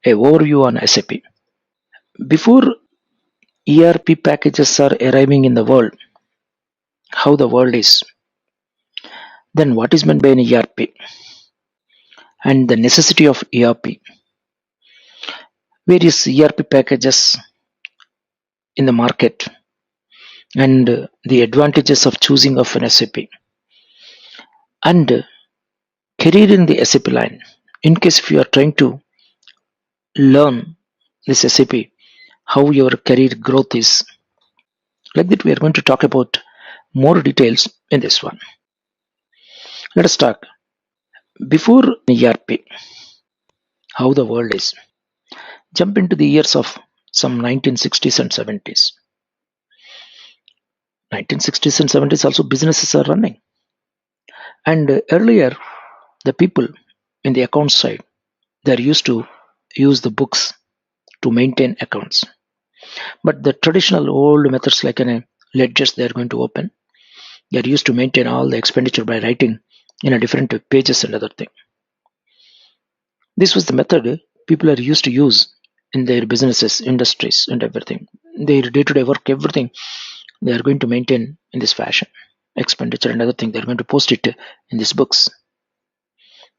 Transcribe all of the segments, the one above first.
a overview on SAP. Before ERP packages are arriving in the world, how the world is, then what is meant by an ERP and the necessity of ERP, various ERP packages in the market, and the advantages of choosing of an SAP, and career in the SAP line. In case if you are trying to learn this SAP, how your career growth is. Like that, we are going to talk about more details in this one. Let us start. Before ERP, how the world is. Jump into the years of some 1960s and 70s. 1960s and 70s also businesses are running. And earlier, the people in the account side, they're used to use the books to maintain accounts. But the traditional old methods like ledgers they are going to open. They are used to maintain all the expenditure by writing in a different pages and other thing. This was the method people are used to use in their businesses, industries, and everything. Their day-to-day work, everything they are going to maintain in this fashion. Expenditure and other thing they are going to post it in these books.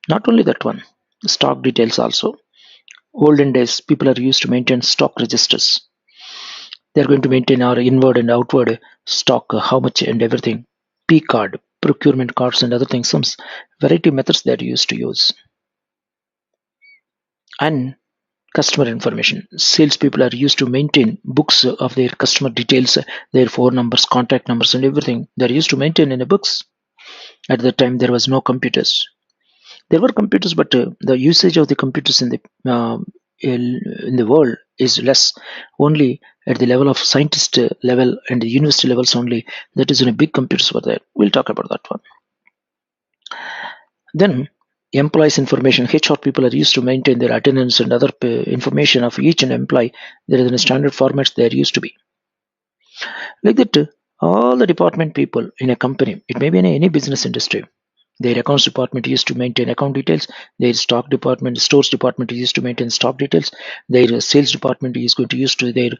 Not only that one, stock details also. Olden days, people are used to maintain stock registers. They are going to maintain our inward and outward stock, how much and everything. P card, procurement cards, and other things. Some variety of methods they are used to use. And customer information. Salespeople are used to maintain books of their customer details, their phone numbers, contact numbers, and everything. They are used to maintain in the books. At that time, there was no computers. There were computers, but the usage of the computers in the world is less. Only at the level of scientist level and the university levels only. That is when a big computers were there. We'll talk about that one. Then employees information. HR people are used to maintain their attendance and other information of each and employee. There is in a standard formats they are used to be. Like that, all the department people in a company, it may be in any business industry, their accounts department used to maintain account details. Their stock department, stores department used to maintain stock details. Their sales department is going to use to their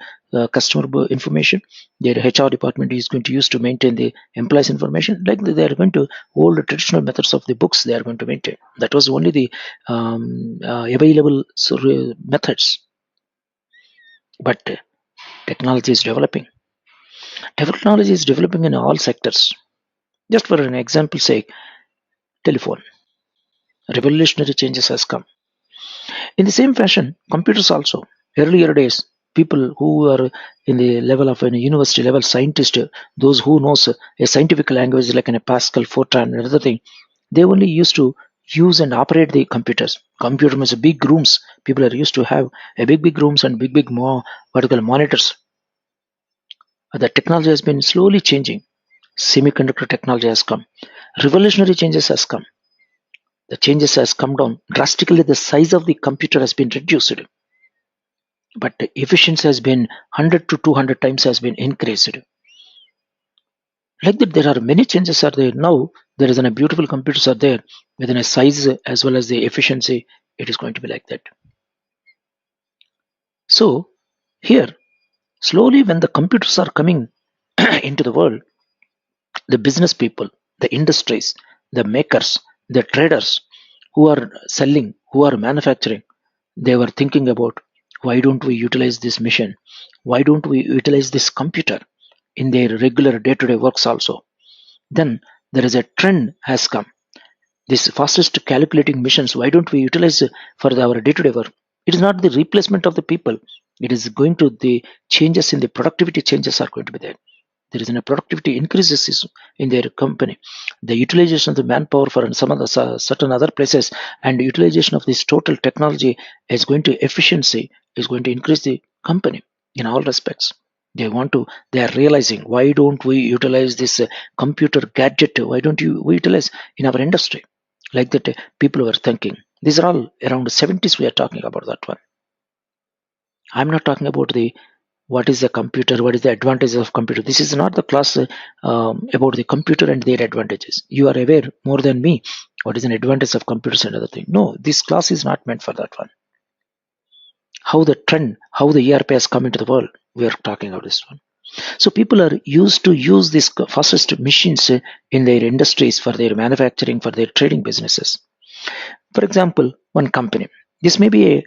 customer information. Their HR department is going to use to maintain the employees information. Like they are going to all the traditional methods of the books they are going to maintain. That was only the available methods. But technology is developing. Technology is developing in all sectors. Just for an example sake, telephone. Revolutionary changes has come. In the same fashion, computers also. Earlier days, people who are in the level of a university level scientist, those who knows a scientific language like a Pascal, Fortran, and other thing, they only used to use and operate the computers. Computer means big rooms. People are used to have a big rooms and big more vertical monitors. The technology has been slowly changing. Semiconductor technology has come. Revolutionary changes has come. The changes has come down drastically. The size of the computer has been reduced, but the efficiency has been 100 to 200 times has been increased. Like that, there are many changes are there now. There is a beautiful computers are there within a size as well as the efficiency. It is going to be like that. So here, slowly when the computers are coming into the world, the business people, the industries, the makers, the traders who are selling, who are manufacturing, they were thinking about why don't we utilize this machine? Why don't we utilize this computer in their regular day-to-day works also? Then there is a trend has come. This fastest calculating machines, why don't we utilize for our day-to-day work? It is not the replacement of the people. It is going to the changes in the productivity changes are going to be there. There is a productivity increases in their company. The utilization of the manpower for some other certain other places and utilization of this total technology is going to efficiency is going to increase the company in all respects. They are realizing why don't we utilize this computer gadget? Why don't we utilize in our industry? Like that, people were thinking. These are all around the 70s. We are talking about that one. I'm not talking about the what is the computer, what is the advantages of computer. This is not the class about the computer and their advantages. You are aware more than me what is an advantage of computers and other thing. No, this class is not meant for that one. how the trend, how the ERP has come into the world. We are talking about this one. So people are used to use these fastest machines in their industries for their manufacturing, for their trading businesses. For example, one company. This may be a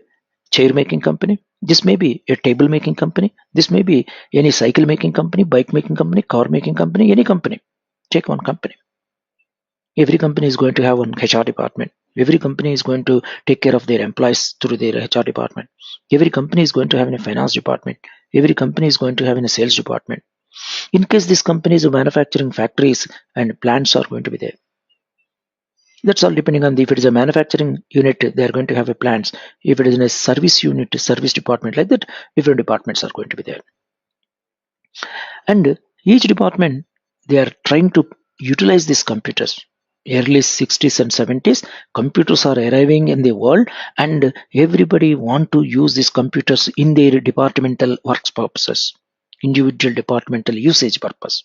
chair making company. This may be a table making company. This may be any cycle making company, bike making company, car making company, any company. Take one company. Every company is going to have one HR department. Every company is going to take care of their employees through their HR department. Every company is going to have a finance department. Every company is going to have a sales department. In case these companies are manufacturing factories and plants are going to be there. That's all depending on if it is a manufacturing unit, they are going to have a plants. If it is in a service unit, service department like that, different departments are going to be there. And each department, they are trying to utilize these computers. Early 60s and 70s, computers are arriving in the world, and everybody want to use these computers in their departmental works purposes, individual departmental usage purpose.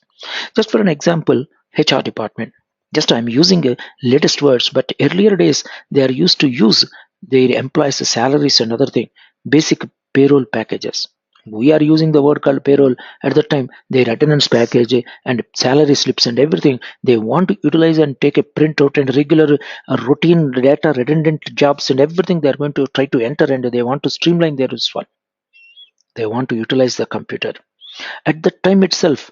Just for an example, HR department. Just I'm using latest words, but earlier days they are used to use their employees' salaries and other thing, basic payroll packages. We are using the word called payroll. At the time, their attendance package and salary slips and everything, they want to utilize and take a printout and regular routine data, redundant jobs and everything they are going to try to enter, and they want to streamline their one. They want to utilize the computer. At the time itself,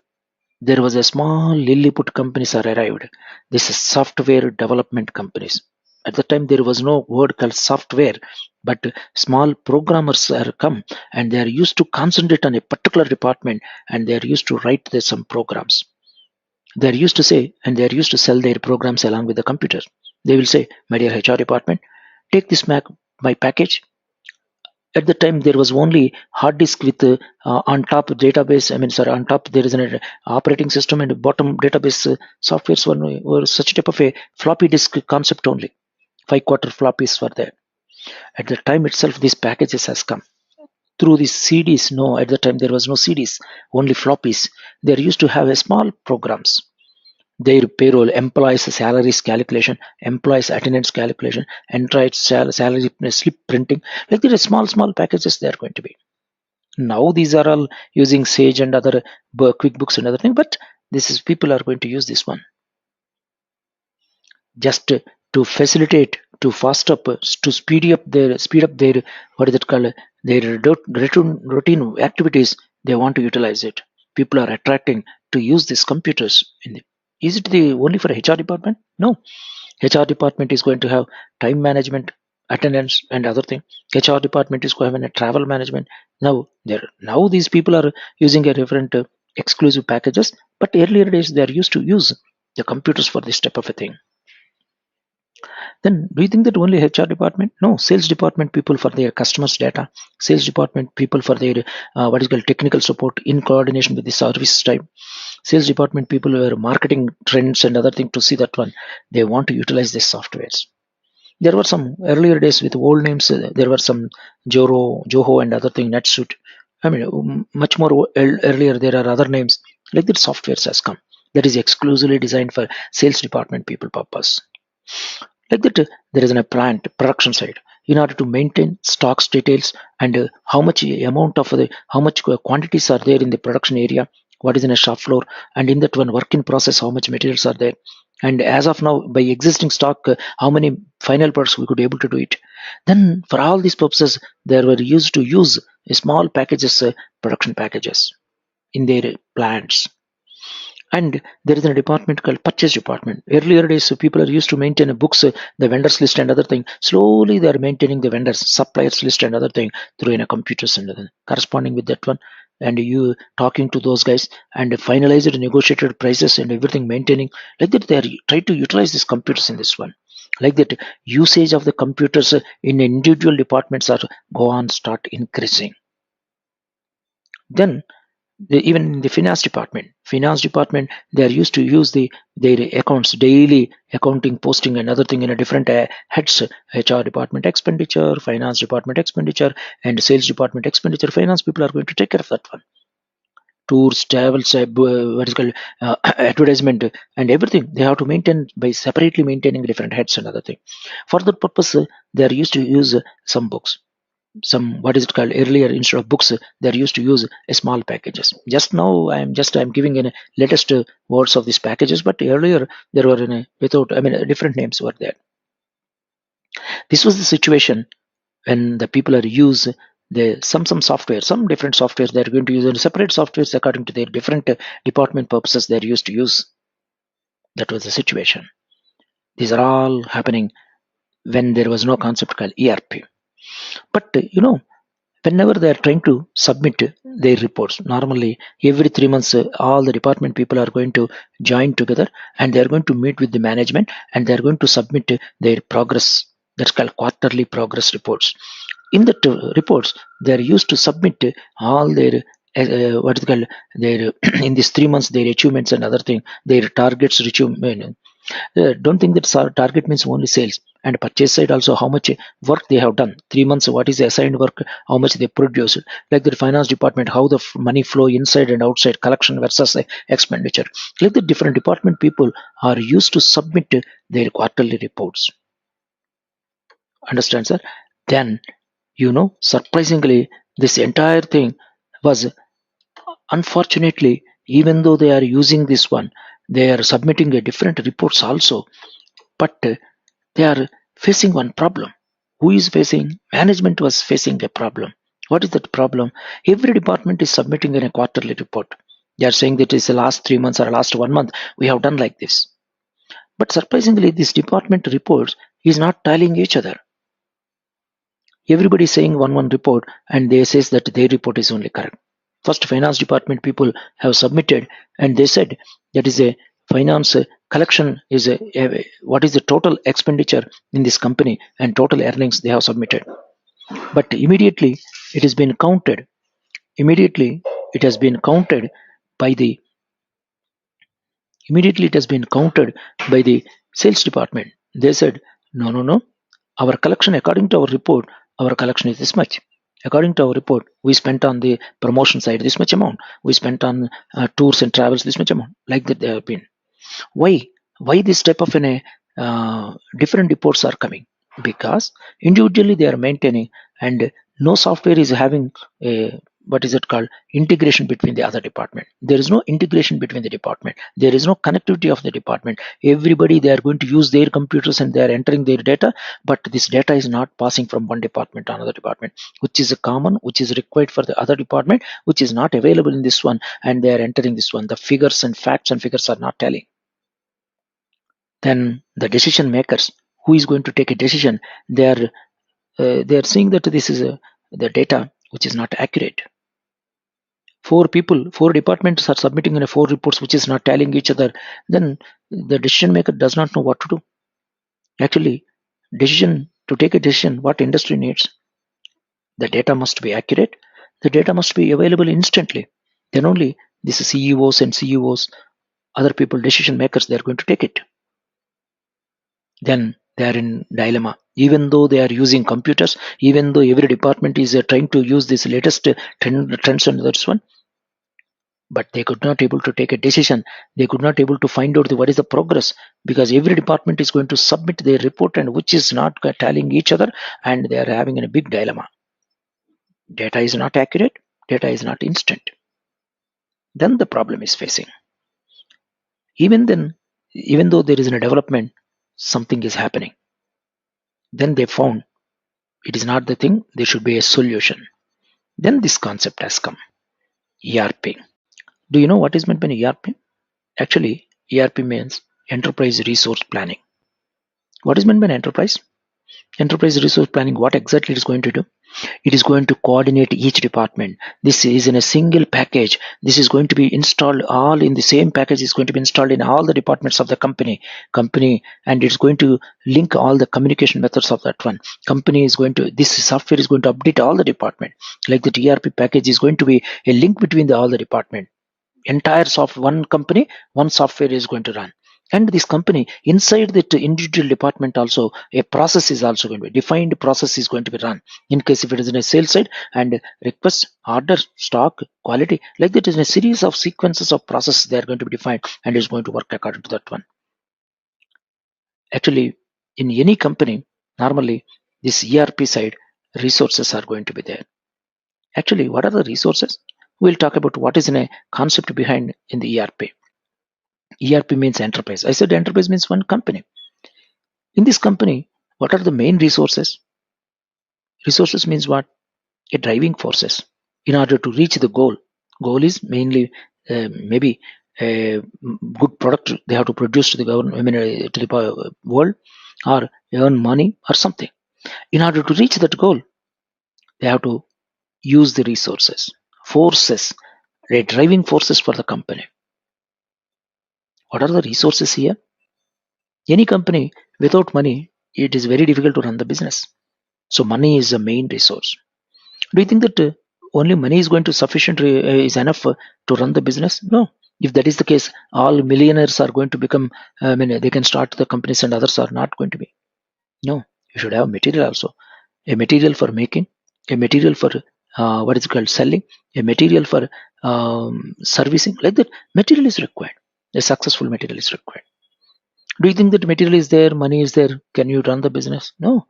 there was a small Lilliput companies are arrived. This is software development companies. At the time, there was no word called software, but small programmers are come, and they are used to concentrate on a particular department, and they are used to write some programs. They are used to say, and they are used to sell their programs along with the computers. They will say, my dear HR department, take this my package. At the time there was only hard disk with on top database, on top there is an operating system, and bottom database softwares were such type of a floppy disk concept only. 5 quarter floppies were there. At the time itself these packages has come through these CDs. No, at the time there was no CDs, only floppies. They used to have a small programs, their payroll, employees salaries calculation, employees attendance calculation, employees salary slip printing, like there are small packages they are going to be. Now these are all using Sage and other QuickBooks and other thing, but this is people are going to use this one just to facilitate, to fast up, to speed up their what is it called, their routine activities. They want to utilize it. People are attracting to use these computers. Is it the only for HR department? No. HR department is going to have time management, attendance, and other thing. HR department is going to have a travel management. Now these people are using a different exclusive packages, but earlier days they are used to use the computers for this type of a thing. Then do you think that only HR department? No, sales department people for their customers data, sales department people for their what is called technical support in coordination with the service time. Sales department people were marketing trends and other thing to see that one. They want to utilize these softwares. There were some earlier days with old names. There were some Joho and other thing, NetSuite. Much more earlier there are other names like that. Softwares has come that is exclusively designed for sales department people purpose. Like that, there is a plant production side. In order to maintain stocks details and how much amount of how much quantities are there in the production area, what is in a shop floor, and in that one work in process, how much materials are there, and as of now by existing stock, how many final parts we could able to do it. Then for all these purposes, they were used to use small packages, production packages in their plants. And there is a department called purchase department. Earlier days, people are used to maintain a books, the vendors list and other thing. Slowly they are maintaining the vendors, suppliers list and other thing through in a computers and other, corresponding with that one. And you talking to those guys and finalized negotiated prices and everything maintaining. Like that, they are try to utilize these computers in this one. Like that, usage of the computers in individual departments are go on start increasing. Then even in the finance department, they are used to use their accounts, daily accounting, posting and other thing in a different heads. HR department expenditure, finance department expenditure, and sales department expenditure. Finance people are going to take care of that one. Tours, travels, what is called advertisement and everything, they have to maintain by separately maintaining different heads and other thing. For that purpose, they are used to use some books. some, what is it called, earlier instead of books they're used to use a small packages. Just now I'm giving in a latest words of these packages, but earlier there were in a without, different names were there. This was the situation when the people are use the some software, some different softwares they're going to use, and separate softwares according to their different department purposes they're used to use. That was the situation. These are all happening when there was no concept called ERP. But whenever they are trying to submit their reports, normally every 3 months, all the department people are going to join together and they are going to meet with the management and they are going to submit their progress. That's called quarterly progress reports. In the reports, they are used to submit all their what is it called, their in these 3 months their achievements and other thing, their targets. Don't think that target means only sales, and purchase side also how much work they have done. 3 months, what is the assigned work, how much they produced. Like the finance department, how the money flow inside and outside, collection versus expenditure. Like the different department people are used to submit their quarterly reports. Understand, sir? Then, surprisingly, this entire thing was, unfortunately, even though they are using this one, they are submitting a different reports also, but they are facing one problem. Who is facing? Management was facing a problem. What is that problem? Every department is submitting in a quarterly report. They are saying that it's the last 3 months or last 1 month we have done like this. But surprisingly, this department reports is not tallying each other. Everybody is saying one report and they says that their report is only correct. First, finance department people have submitted and they said that is a finance collection is what is the total expenditure in this company and total earnings they have submitted. But immediately it has been counted. Immediately it has been counted by the immediately it has been counted by the sales department. They said, no. Our collection, according to our report, our collection is this much. According to our report, we spent on the promotion side this much amount. We spent on tours and travels this much amount. Like that they have been. Why? Why this type of different reports are coming? Because individually they are maintaining, and no software is having a, what is it called, integration between the other department. There is no integration between the department. There is no connectivity of the department. Everybody, they are going to use their computers and they are entering their data, but this data is not passing from one department to another department, which is a common, which is required for the other department, which is not available in this one, and they are entering this one. The figures and facts and figures are not telling. Then the decision makers, who is going to take a decision, they are seeing that this is the data which is not accurate. Four departments are submitting in a 4 reports which is not tallying each other. Then the decision maker does not know what to do. Actually, to take a decision, what industry needs, the data must be accurate, the data must be available instantly. Then only these CEOs and CEOs, other people, decision makers, they are going to take it. Then they are in dilemma. Even though they are using computers, even though every department is trying to use this latest trends and that's one, but they could not able to take a decision. They could not able to find out what is the progress, because every department is going to submit their report and which is not tallying each other, and they are having a big dilemma. Data is not accurate, data is not instant. Then the problem is facing. Even then, even though there is a development, something is happening. Then they found it is not the thing, there should be a solution. Then this concept has come, ERP. Do you know what is meant by ERP? Actually, ERP means Enterprise Resource Planning. What is meant by enterprise? Enterprise resource planning, what exactly it is going to do? It is going to coordinate each department. This is in a single package. This is going to be installed all in the same package. Is going to be installed in all the departments of the company, and it's going to link all the communication methods of that one. This software is going to update all the department. Like the ERP package is going to be a link between all the department. Entire one company, one software is going to run. And this company, inside that individual department also, a process is also going to be defined. Process is going to be run in case if it is in a sales side, and request, order, stock, quality, like that is a series of sequences of processes they are going to be defined, and is going to work according to that one. Actually, in any company, normally this ERP side, resources are going to be there. Actually, what are the resources? We'll talk about what is in a concept behind in the ERP. ERP means enterprise. I said enterprise means one company. In this company, what are the main resources? Resources means what? A driving forces. In order to reach the goal. Goal is mainly maybe a good product they have to produce to the government, to the world, or earn money or something. In order to reach that goal, they have to use the resources, forces, driving forces for the company. What are the resources here? Any company without money, it is very difficult to run the business. So money is the main resource. Do you think that only money is going to sufficient is enough to run the business? No. If that is the case, all millionaires are going to become. They can start the companies, and others are not going to be. No, you should have material also. A material for making, a material for what is called selling, a material for servicing. Like that, material is required. A successful material is required. Do you think that material is there, money is there? Can you run the business? No.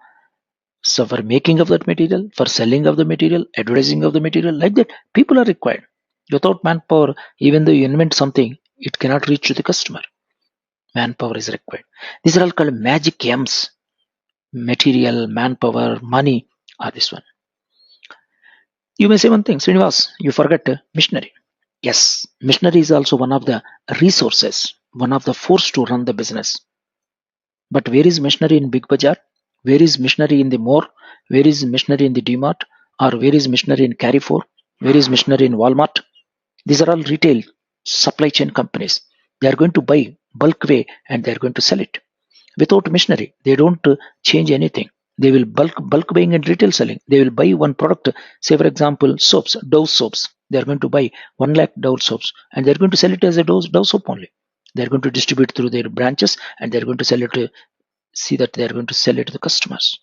So for making of that material, for selling of the material, advertising of the material, like that, people are required. Without manpower, even though you invent something, it cannot reach to the customer. Manpower is required. These are all called magic M's. Material, manpower, money are this one. You may say one thing, Srinivas, you forgot machinery. Yes, machinery is also one of the resources, one of the force to run the business. But where is machinery in Big Bazaar? Where is machinery in the More? Where is machinery in the DMart? Or where is machinery in Carrefour? Where is machinery in Walmart? These are all retail supply chain companies. They are going to buy bulk way and they are going to sell it. Without machinery, they don't change anything. They will bulk buying and retail selling. They will buy one product, say for example, soaps, Dove soaps. They are going to buy 1 lakh Dove soaps and they are going to sell it as a Dove soap only. They are going to distribute through their branches and they are going to sell it to see that they are going to sell it to the customers.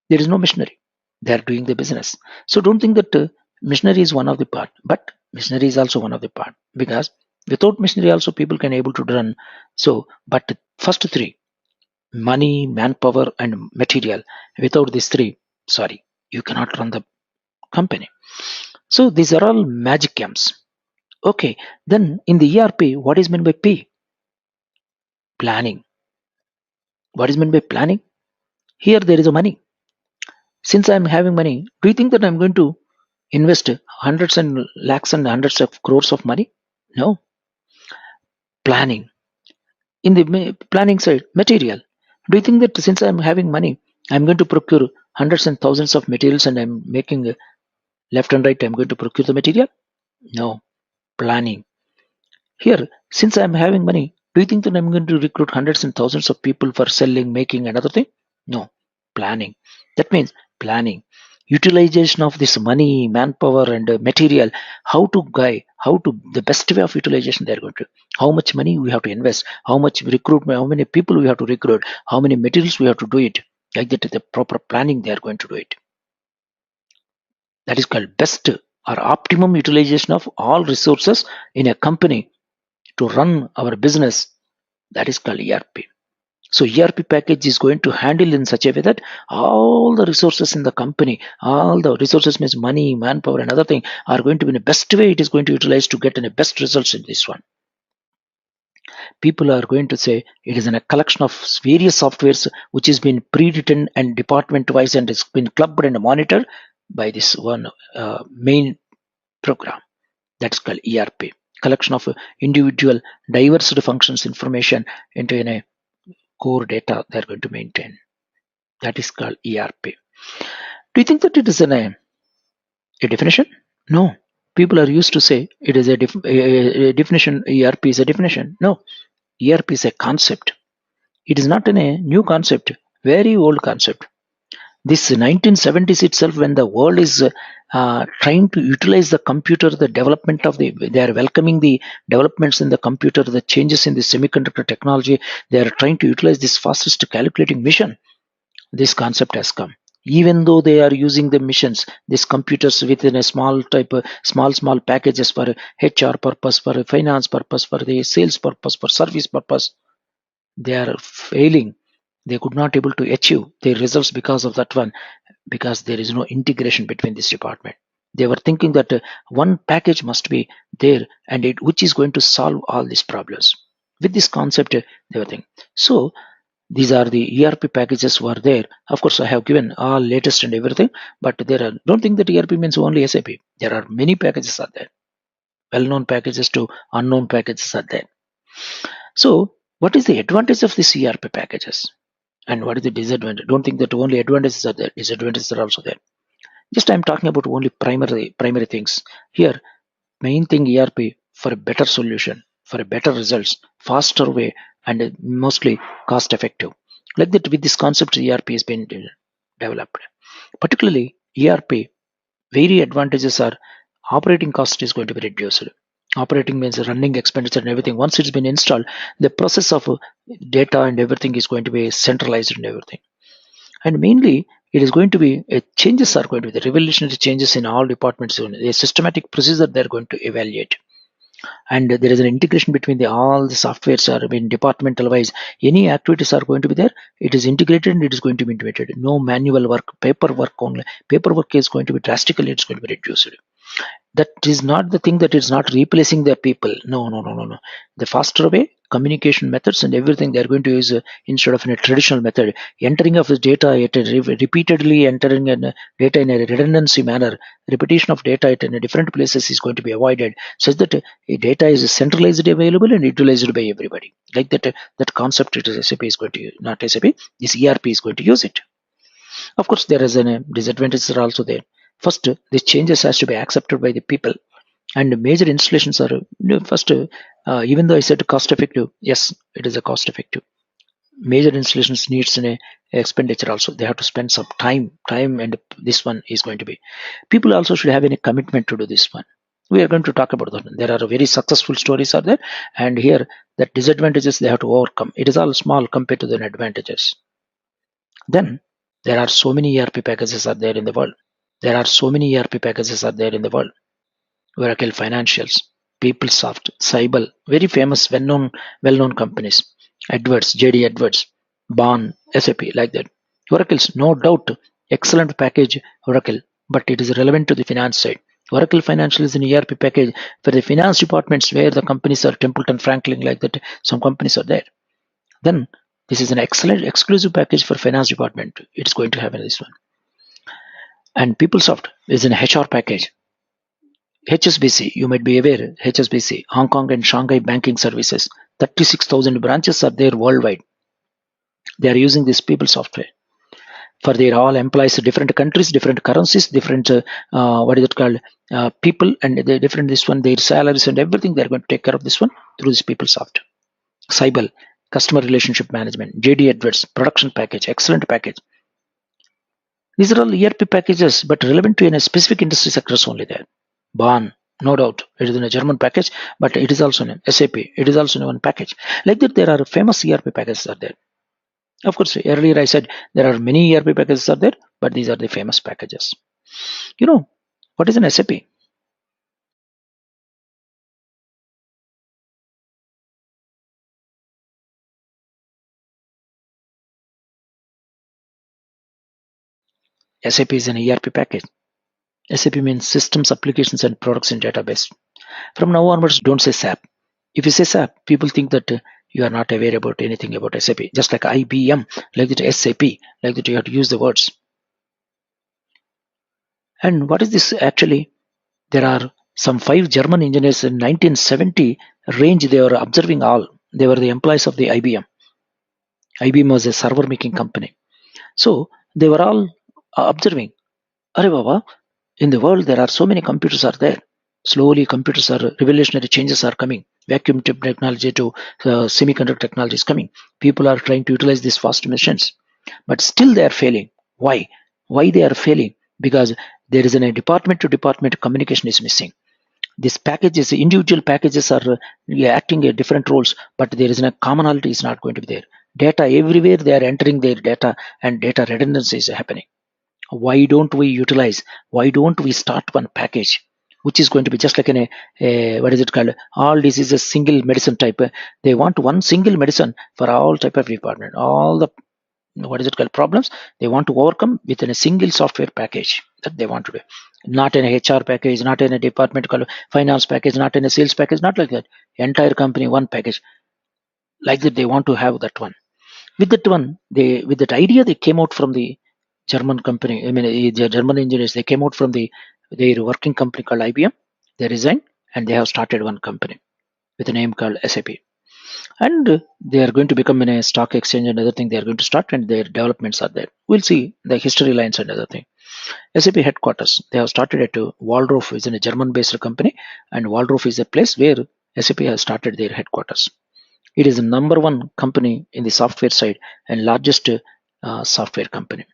There is no machinery. They are doing the business. So don't think that machinery is one of the part, but machinery is also one of the part because without machinery also people can able to run. So, but first three, money, manpower, and material. Without these three, sorry, you cannot run the company. So these are all magic camps. Okay, then in the ERP, what is meant by P? Planning. What is meant by planning? Here there is a money. Since I'm having money, do you think that I'm going to invest hundreds and lakhs and hundreds of crores of money? No. Planning. In the planning side, material. Do you think that since I'm having money, I'm going to procure hundreds and thousands of materials and I'm making left and right, I'm going to procure the material? No. Planning. Here, since I'm having money, do you think that I'm going to recruit hundreds and thousands of people for selling, making, another thing? No. Planning. That means planning. Utilization of this money, manpower, and material. How to the best way of utilization they are going to. How much money we have to invest. How much recruitment. How many people we have to recruit. How many materials we have to do it. Like that, the proper planning they are going to do it. That is called best or optimum utilization of all resources in a company to run our business. That is called ERP. So ERP package is going to handle in such a way that all the resources in the company, all the resources means money, manpower, and other thing are going to be in the best way it is going to utilize to get in the best results in this one. People are going to say it is in a collection of various softwares which has been pre-written and department wise and has been clubbed and monitored by this one main program. That's called ERP. Collection of individual diverse functions information into a core data they're going to maintain. That is called ERP. Do you think that it is a definition? No. People are used to say it is a definition. ERP is a definition. No. ERP is a concept. It is not a new concept. Very old concept. This 1970s itself, when the world is trying to utilize the computer, the development of they are welcoming the developments in the computer, the changes in the semiconductor technology. They are trying to utilize this fastest calculating mission. This concept has come. Even though they are using the missions, these computers within a small type, small packages for HR purpose, for finance purpose, for the sales purpose, for service purpose, they are failing They could not able to achieve their results because of that one, because there is no integration between this department. They were thinking that one package must be there, and which is going to solve all these problems. With this concept, they were thinking. So these are the ERP packages were there. Of course, I have given all latest and everything, but there are, don't think that ERP means only SAP. There are many packages are there. Well-known packages to unknown packages are there. So, what is the advantage of these ERP packages, and what is the disadvantage? Don't think that only advantages are there. Disadvantages are also there. Just I'm talking about only primary things. Here, main thing ERP for a better solution, for a better results, faster way, and mostly cost effective. Like that, with this concept, ERP has been developed. Particularly ERP, very advantages are operating cost is going to be reduced. Operating means running expenditure and everything. Once it's been installed, the process of data and everything is going to be centralized and everything. And mainly, it is going to be changes are going to be the revolutionary changes in all departments. A systematic procedure they're going to evaluate, and there is an integration between all the softwares are being departmental wise. Any activities are going to be there. It is integrated and it is going to be integrated. No manual work, paperwork only. Paperwork is going to be drastically. It's going to be reduced. That is not the thing that is not replacing the people. No, no, no, no, no. The faster way communication methods and everything they're going to use instead of in a traditional method, entering of the data repeatedly entering data in a redundancy manner, repetition of data in a different places is going to be avoided, such that data is centralized, available and utilized by everybody. Like that, that concept it is SAP is going to not SAP, this ERP is going to use it. Of course, there is a disadvantages are also there. First, the changes has to be accepted by the people, and major installations are first. Even though I said cost effective, yes, it is a cost effective. Major installations needs an expenditure also. They have to spend some time, and this one is going to be. People also should have any commitment to do this one. We are going to talk about that. There are very successful stories are there, and here the disadvantages they have to overcome. It is all small compared to the advantages. Then there are so many ERP packages are there in the world. There are so many ERP packages are there in the world. Oracle Financials, PeopleSoft, Cybele, very famous, well-known companies. Edwards, JD Edwards, Bond, SAP, like that. Oracle's no doubt excellent package Oracle, but it is relevant to the finance side. Oracle Financial is an ERP package for the finance departments where the companies are Templeton, Franklin, like that. Some companies are there. Then this is an excellent exclusive package for finance department. It's going to have this one. And PeopleSoft is an HR package. HSBC, you might be aware, HSBC, Hong Kong and Shanghai banking services, 36,000 branches are there worldwide. They are using this people software for their all employees, different countries, different currencies, different, what is it called, people, and the different this one, their salaries and everything, they're going to take care of this one through this people software. Cybele, customer relationship management, JD Edwards, production package, excellent package. These are all ERP packages, but relevant to a specific industry sectors only there. Bahn, no doubt, it is in a German package, but it is also in SAP. It is also in one package. Like that, there are famous ERP packages are there. Of course, earlier I said there are many ERP packages are there, but these are the famous packages. You know, what is an SAP? SAP is an ERP package. SAP means systems, applications, and products in database. From now onwards, don't say SAP. If you say SAP, people think that you are not aware about anything about SAP. Just like IBM, like that SAP, like that you have to use the words. And what is this actually? There are some 5 German engineers in 1970 range. They were observing all. They were the employees of the IBM. IBM was a server making company. So they were all observing. Are Baba, in the world there are so many computers are there. Slowly computers are revolutionary changes are coming. Vacuum tube technology to semiconductor technology is coming. People are trying to utilize these fast machines, but still they are failing. Why? Why they are failing? Because there is a department to department communication is missing. These packages, individual packages are acting at different roles, but there is a commonality is not going to be there. Data everywhere they are entering their data, and data redundancy is happening. Why don't we utilize? Why don't we start one package which is going to be just like what is it called? All diseases single medicine type. They want one single medicine for all type of department. All the what is it called, problems they want to overcome within a single software package that they want to do. Not in a HR package, not in a department called finance package, not in a sales package, not like that. Entire company one package. Like that they want to have that one. With that one, they with that idea they came out from the German company. I mean, the German engineers they came out from their working company called IBM. They resigned and they have started one company with a name called SAP. And they are going to become in a stock exchange and other thing they are going to start, and their developments are there. We'll see the history lines and other thing. SAP headquarters they have started at Waldorf, is in a German based company, and Waldorf is a place where SAP has started their headquarters. It is the number one company in the software side and largest software company,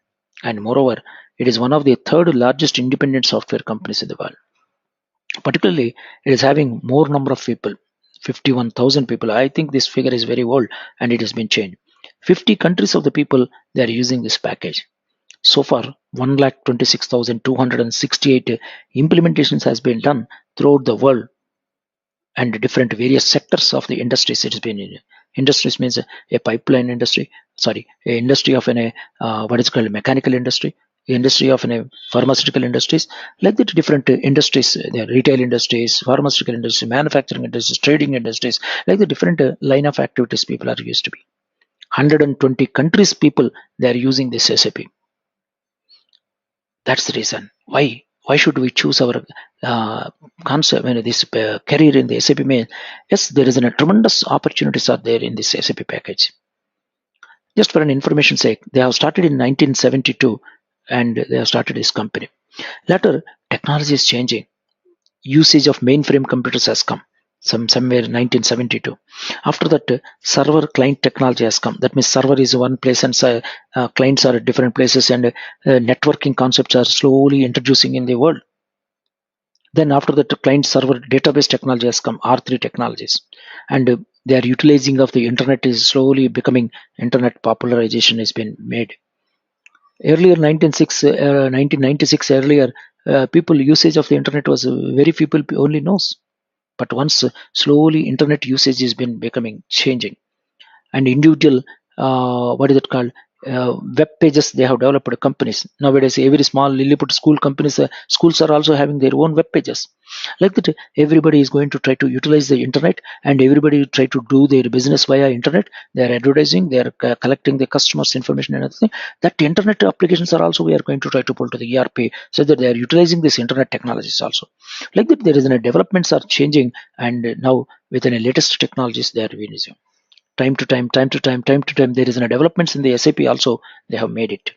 and moreover it is one of the third largest independent software companies in the world. Particularly it is having more number of people, 51,000 people. I think this figure is very old and it has been changed. 50 countries of the people they are using this package. So far 1,26,268 implementations has been done throughout the world, and different various sectors of the industries it has been in. Industries means a pipeline industry, sorry, a industry of an what is called mechanical industry, industry of an pharmaceutical industries, like that different industries, the retail industries, pharmaceutical industries, manufacturing industries, trading industries, like the different line of activities people are used to be. 120 countries people they are using this SAP. That's the reason why should we choose our concept, this career in the SAP main. Yes, there is a tremendous opportunities are there in this SAP package. Just for an information sake, they have started in 1972 and they have started this company. Later technology is changing, usage of mainframe computers has come somewhere 1972. After that server client technology has come. That means server is one place and clients are at different places, and networking concepts are slowly introducing in the world. Then after that client server database technology has come, R3 technologies, and they are utilizing of the internet is slowly becoming, internet popularization has been made. Earlier 1996 earlier, people usage of the internet was very few people only knows. But once slowly internet usage has been becoming changing, and individual what is it called, web pages they have developed companies nowadays. Every small Lilliput school companies, schools are also having their own web pages. Like that everybody is going to try to utilize the internet, and everybody try to do their business via internet. They are advertising, they are collecting the customers information and everything. That internet applications are also we are going to try to pull to the ERP, so that they are utilizing this internet technologies also. Like that there is a developments are changing, and now within the latest technologies they are using. Time to time there is a developments in the SAP also they have made it.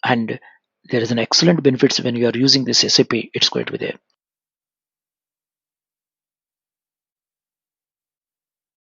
And there is an excellent benefits when you are using this SAP, it's going to be there.